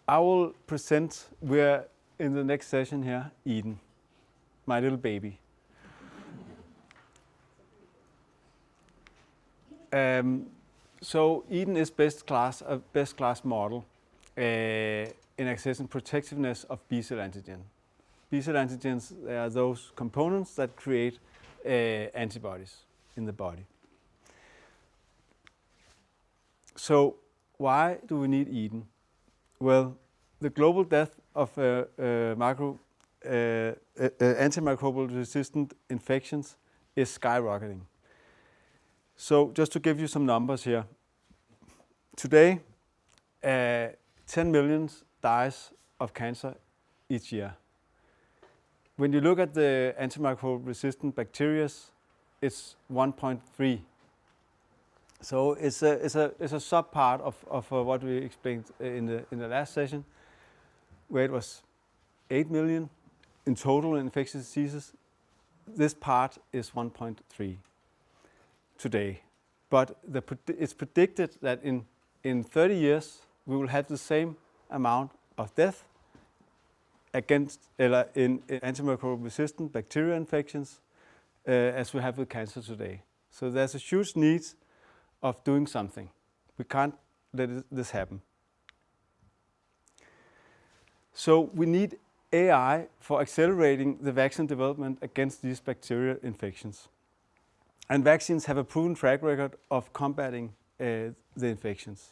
I will present, we're in the next session here, Eden, my little baby. So Eden is a best class model in accessing protectiveness of B-cell antigen. B-cell antigens are those components that create antibodies in the body. So why do we need Eden? Well, the global death of antimicrobial resistant infections is skyrocketing. So just to give you some numbers here. Today, 10 million dies of cancer each year. When you look at the antimicrobial resistant bacteria, it's 1.3. So it's a sub-part of what we explained in the last session, where it was 8 million in total infectious diseases. This part is 1.3 today. But it's predicted that in 30 years, we will have the same amount of death in antimicrobial resistant bacterial infections as we have with cancer today. So there's a huge need of doing something. We can't let this happen. So we need AI for accelerating the vaccine development against these bacterial infections. And vaccines have a proven track record of combating the infections.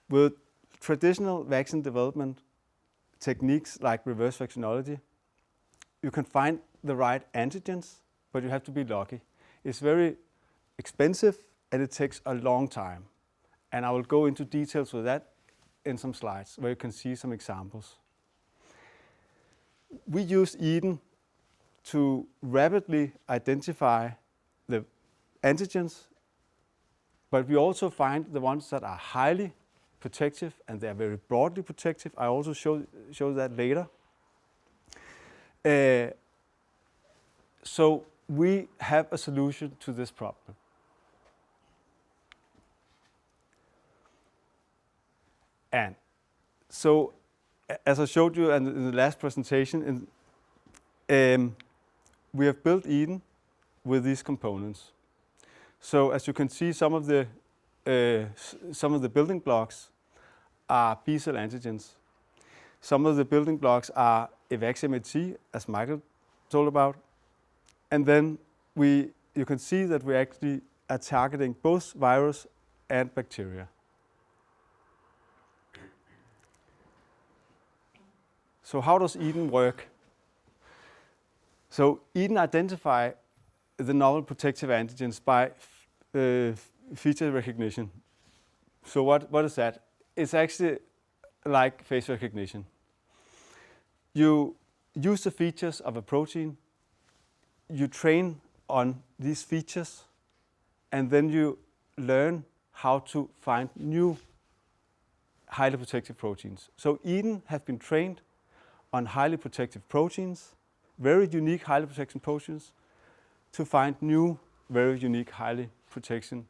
With traditional vaccine development techniques like reverse vaccinology, you can find the right antigens, but you have to be lucky. It's very expensive and it takes a long time. And I will go into details with that in some slides where you can see some examples. We use Eden to rapidly identify the antigens, but we also find the ones that are highly protective, and they are very broadly protective. I also show that later. So we have a solution to this problem. And so, as I showed you in the last presentation, we have built Eden with these components. So, as you can see, some of the building blocks are B-cell antigens. Some of the building blocks are Evaxion, as Michael told about. And then you can see that we actually are targeting both virus and bacteria. So how does Eden work? So Eden identifies the novel protective antigens by feature recognition. So what is that? It's actually like face recognition. You use the features of a protein, you train on these features, and then you learn how to find new highly protective proteins. So Eden has been trained on highly protective proteins, very unique highly protective proteins, to find new, very unique highly protective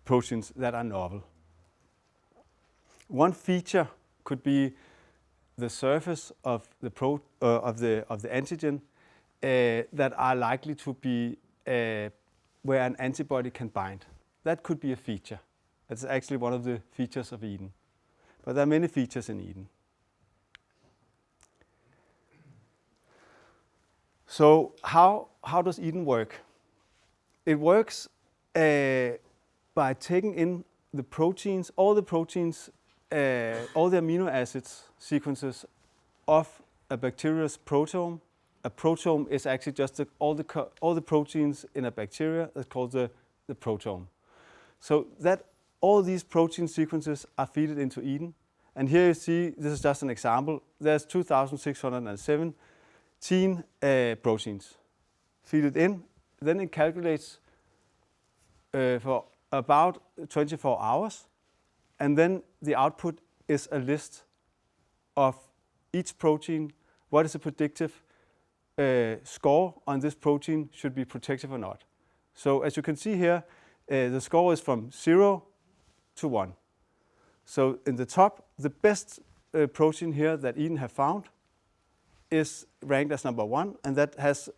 proteins that are novel. One feature could be the surface of the antigen that are likely to be where an antibody can bind. That could be a feature. That's actually one of the features of Eden. But there are many features in Eden. So how does Eden work? It works by taking in the proteins, all the amino acids sequences of a bacteria's proteome. A proteome is actually just all the proteins in a bacteria that's called the proteome. So that all these protein sequences are fed into Eden. And here you see, this is just an example. There's 2,617 proteins fed in. Then it calculates for about 24 hours. And then the output is a list of each protein. What is the predictive score on this protein should be protective or not. So as you can see here, the score is from 0 to 1. So in the top, the best protein here that Eden have found is ranked as number 1, and that has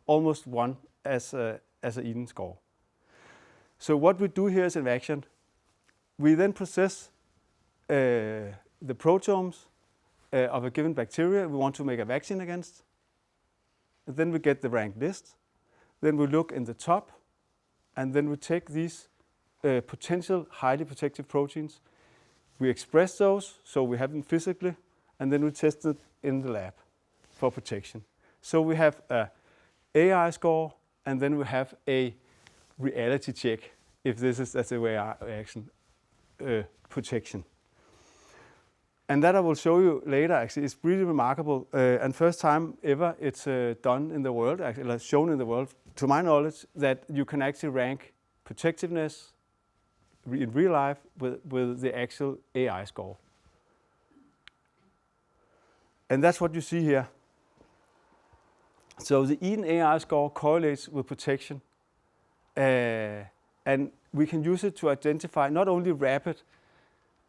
almost 1 as an Eden score. So what we do here is Evaxion. We then process the proteomes of a given bacteria we want to make a vaccine against. And then we get the ranked list. Then we look in the top, and then we take these potential highly protective proteins. We express those, so we have them physically, and then we test it in the lab for protection. So we have a AI score, and then we have a reality check, if this is as a reaction protection. And that I will show you later, actually. It's really remarkable, and first time ever it's done in the world, actually, shown in the world, to my knowledge, that you can actually rank protectiveness in real life with the actual AI score. And that's what you see here. So the Eden AI score correlates with protection, and we can use it to identify not only rapid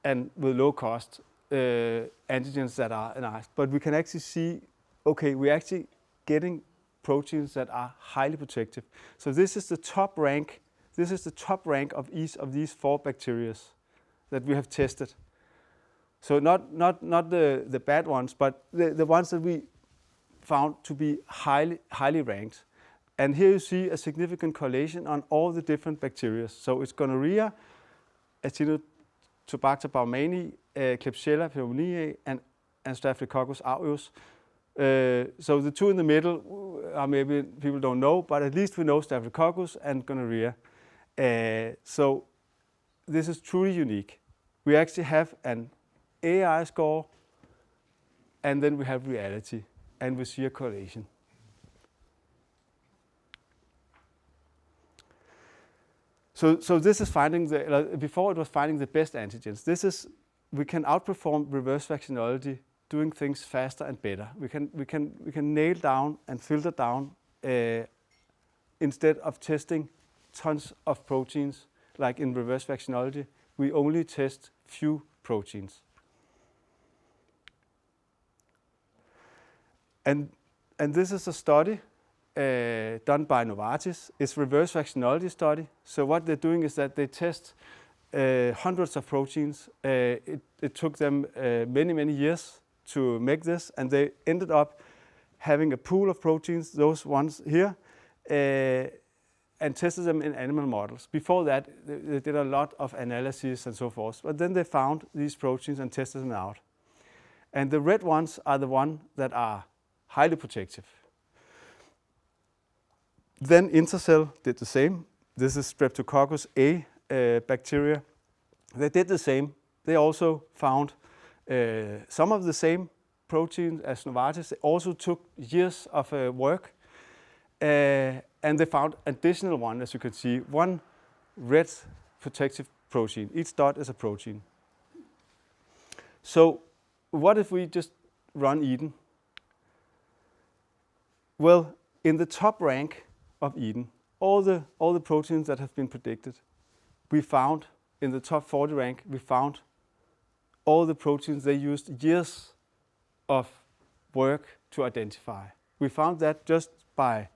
and with low cost antigens that are nice, but we can actually see, okay, we're actually getting proteins that are highly protective. So this is the top rank. This is the top rank of each of these 4 bacteria that we have tested. So not the bad ones, but the ones that we found to be highly ranked. And here you see a significant correlation on all the different bacteria. So it's gonorrhea, Acinetobacter baumannii, Klebsiella pneumoniae, and Staphylococcus aureus. So the 2 in the middle are maybe people don't know, but at least we know Staphylococcus and gonorrhea. So this is truly unique. We actually have an AI score, and then we have reality, and we see a correlation. So this is finding before it was finding the best antigens. We can outperform reverse vaccinology, doing things faster and better. We can nail down and filter down instead of testing tons of proteins like in reverse vaccinology. We only test few proteins. And this is a study done by Novartis. It's a reverse vaccinology study. So what they're doing is that they test hundreds of proteins. It took them many years to make this, and they ended up having a pool of proteins, those ones here, and tested them in animal models. Before that, they did a lot of analysis and so forth, but then they found these proteins and tested them out. And the red ones are the ones that are highly protective. Then Intercell did the same. This is Streptococcus A bacteria. They did the same. They also found some of the same proteins as Novartis. They also took years of work, and they found additional one, as you can see, one red protective protein. Each dot is a protein. So what if we just run Eden? Well, in the top rank of Eden, all the proteins that have been predicted, we found in the top 40 rank, we found all the proteins they used years of work to identify. We found that just by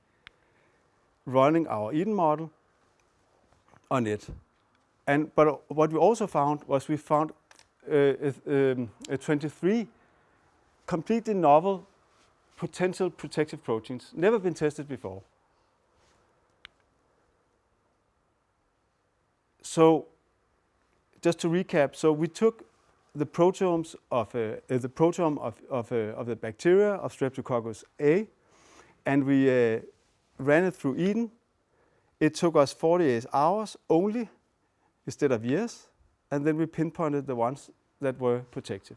running our Eden model on it. But what we also found was we found 23 completely novel potential protective proteins, never been tested before. So, just to recap, so we took the proteomes of the proteome of the bacteria of Streptococcus A, and we ran it through Eden. It took us 48 hours only instead of years, and then we pinpointed the ones that were protective.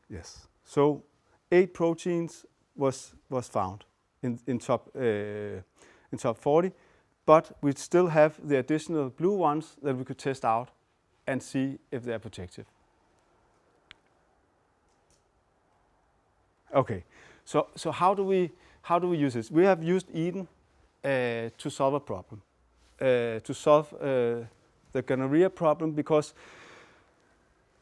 Yes. So 8 proteins was found in top 40, but we still have the additional blue ones that we could test out and see if they are protective. Okay. So how do we use this? We have used Eden to solve a problem. to solve the gonorrhea problem, because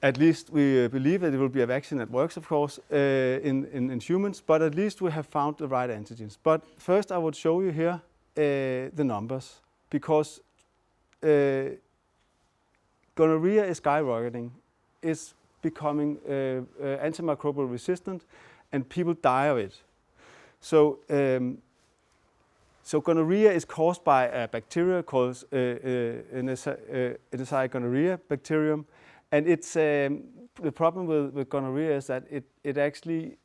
at least we believe that it will be a vaccine that works, of course, in humans, but at least we have found the right antigens. But first I would show you here the numbers, because gonorrhea is skyrocketing, is becoming antimicrobial resistant, and people die of it. So gonorrhea is caused by a bacteria called Evaxion gonorrhea bacterium, and it's the problem with gonorrhea is that it actually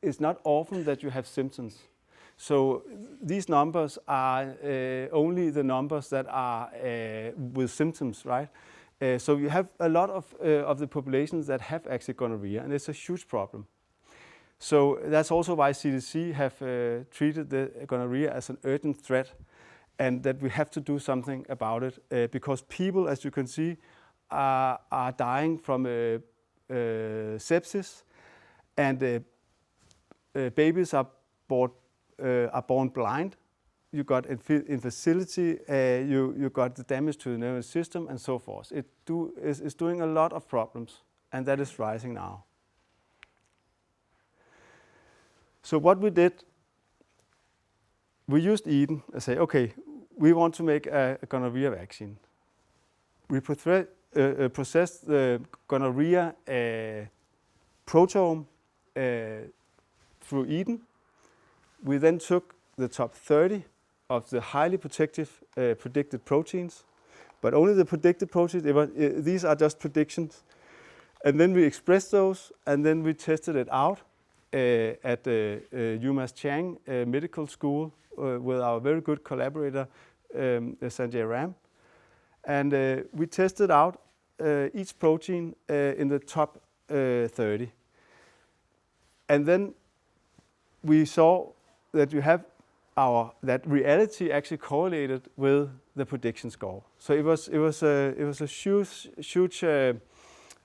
is not often that you have symptoms. So these numbers are only the numbers that are with symptoms, right? So you have a lot of the populations that have actually gonorrhea, and it's a huge problem. So that's also why CDC have treated the gonorrhea as an urgent threat, and that we have to do something about it, because people, as you can see, are dying from sepsis, and babies are born blind. You got infertility, you got the damage to the nervous system, and so forth. It's doing a lot of problems, and that is rising now. So what we did, we used Eden and say, okay, we want to make a gonorrhea vaccine. We processed the gonorrhea proteome through Eden. We then took the top 30 of the highly protective predicted proteins, but only the predicted proteins. These are just predictions. And then we expressed those, and then we tested it out at UMass Chang Medical School with our very good collaborator, Sanjay Ram. And we tested out each protein in the top 30. And then we saw that you have that reality actually correlated with the prediction score. So it was a huge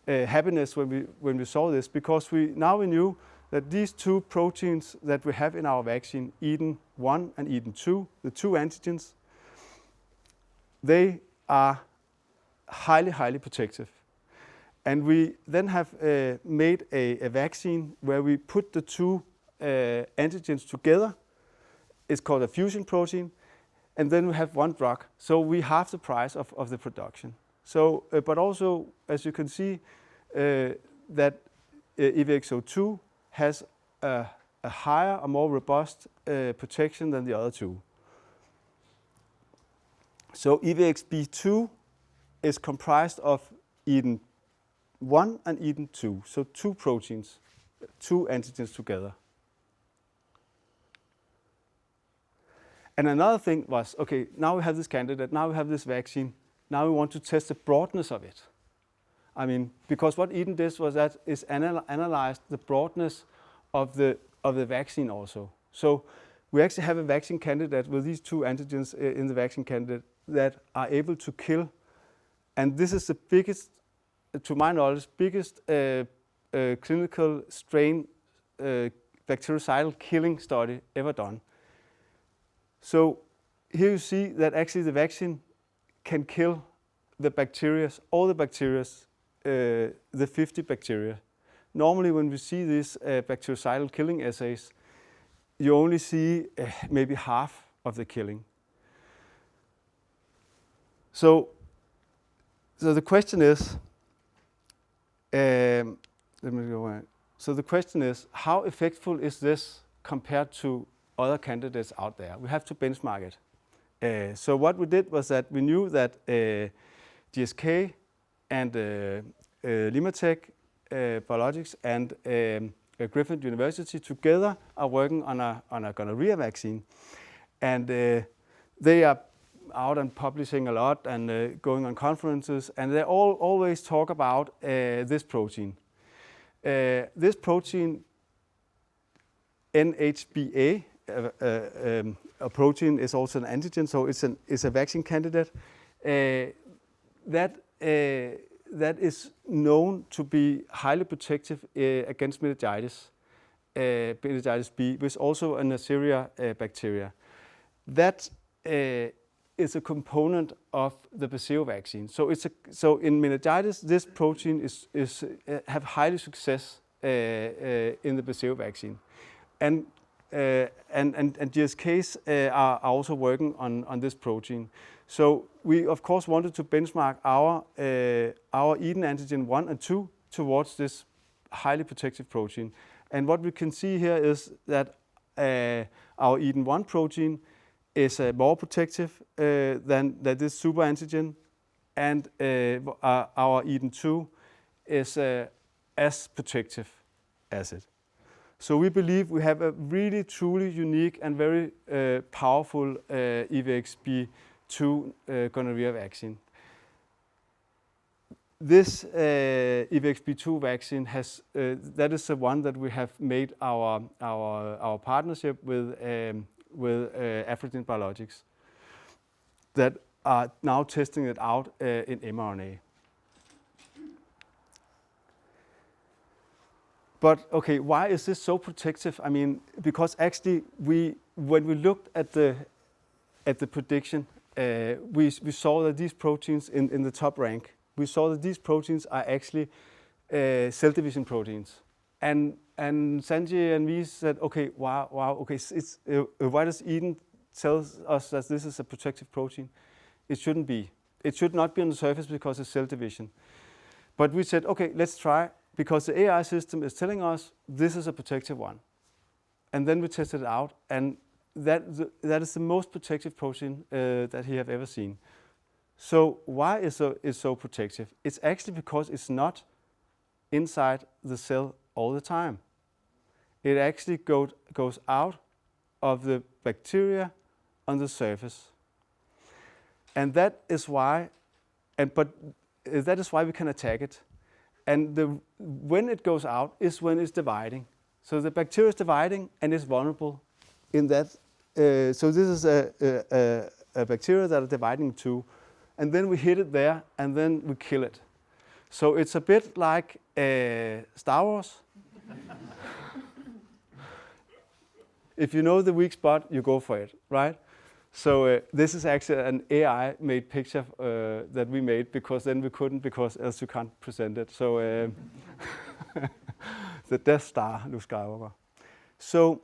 happiness when we saw this, because we knew that these two proteins that we have in our vaccine, Eden 1 and Eden 2, the two antigens, they are highly protective. And we then have made a vaccine where we put the two antigens together. It's called a fusion protein, and then we have one drug. So we halve the price of the production. So, but also, as you can see, that Evaxion 2 has a higher, a more robust protection than the other two. So EVX-B2 is comprised of Eden 1 and Eden 2, so two proteins, two antigens together. And another thing was, okay, now we have this candidate, now we have this vaccine, now we want to test the broadness of it. I mean, because what Eden did was that is analyzed the broadness of the vaccine also. So we actually have a vaccine candidate with these two antigens in the vaccine candidate that are able to kill. And this is the biggest, to my knowledge, biggest clinical strain bactericidal killing study ever done. So here you see that actually the vaccine can kill the bacteria, all the bacteria, the 50 bacteria. Normally when we see these bactericidal killing assays, you only see maybe half of the killing. So the question is, let me go on. So the question is, how effective is this compared to other candidates out there? We have to benchmark it. So what we did was that we knew that GSK and Limatech Biologics and Griffith University together are working on a gonorrhea vaccine, and they are out and publishing a lot and going on conferences, and they always talk about this protein. This protein, NHBA, a protein is also an antigen, so it's a vaccine candidate that is known to be highly protective against meningitis, meningitis B, which is also a Neisseria bacteria. That is a component of the Baceo vaccine. So in meningitis, this protein have highly success in the Baceo vaccine, and GSKs are also working on this protein. So we of course wanted to benchmark our Eden antigen 1 and 2 towards this highly protective protein. And what we can see here is that our Eden 1 protein is more protective than this super antigen, and our Eden 2 is as protective as it. So we believe we have a really truly unique and very powerful EVXB2 gonorrhea vaccine. This EVXB2 vaccine has that is the one that we have made our partnership with Afrigen Biologics that are now testing it out in mRNA. But okay, why is this so protective? I mean, because actually when we looked at the prediction, we saw that these proteins in the top rank, we saw that these proteins are actually cell division proteins. And Sanjay and we said, okay, wow, okay, why does Eden tell us that this is a protective protein? It shouldn't be. It should not be on the surface because it's cell division. But we said, okay, let's try, because the AI system is telling us this is a protective one. And then we tested it out, and that is the most protective protein that he have ever seen. So why is it so protective? It's actually because it's not inside the cell all the time. It actually goes out of the bacteria on the surface. And that is why, that is why we can attack it. And when it goes out is when it's dividing. So the bacteria is dividing and is vulnerable in that. So this is a bacteria that are dividing in two. And then we hit it there, and then we kill it. So it's a bit like Star Wars. If you know the weak spot, you go for it, right? So this is actually an AI-made picture that we made, because then we couldn't, because else you can't present it. So the Death Star, Luke Skywalker. So,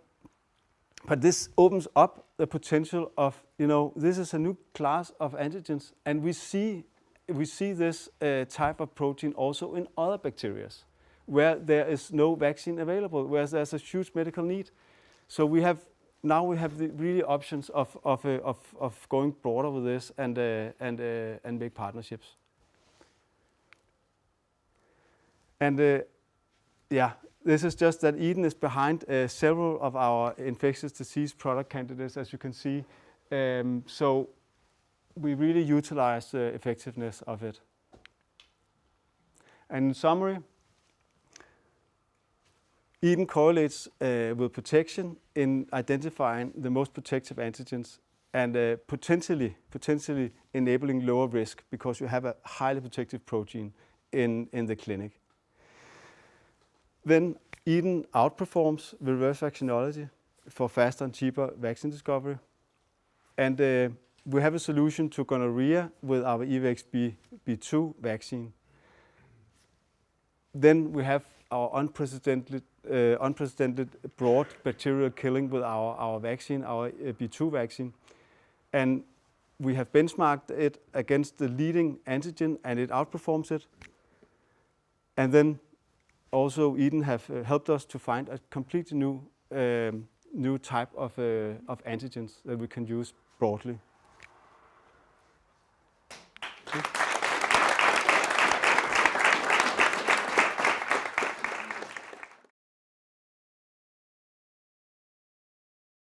but this opens up the potential of, this is a new class of antigens, and we see this type of protein also in other bacteria, where there is no vaccine available, where there's a huge medical need. So we have the really options of going broader with this and make partnerships. And this is just that Eden is behind several of our infectious disease product candidates, as you can see. So we really utilize the effectiveness of it. And in summary, Eden correlates with protection in identifying the most protective antigens, and potentially enabling lower risk, because you have a highly protective protein in the clinic. Then Eden outperforms reverse vaccinology for faster and cheaper vaccine discovery. And we have a solution to gonorrhea with our EVXB2 vaccine. Then we have our unprecedented broad bacterial killing with our vaccine, our B2 vaccine. And we have benchmarked it against the leading antigen, and it outperforms it. And then also Eden have helped us to find a completely new type of antigens that we can use broadly.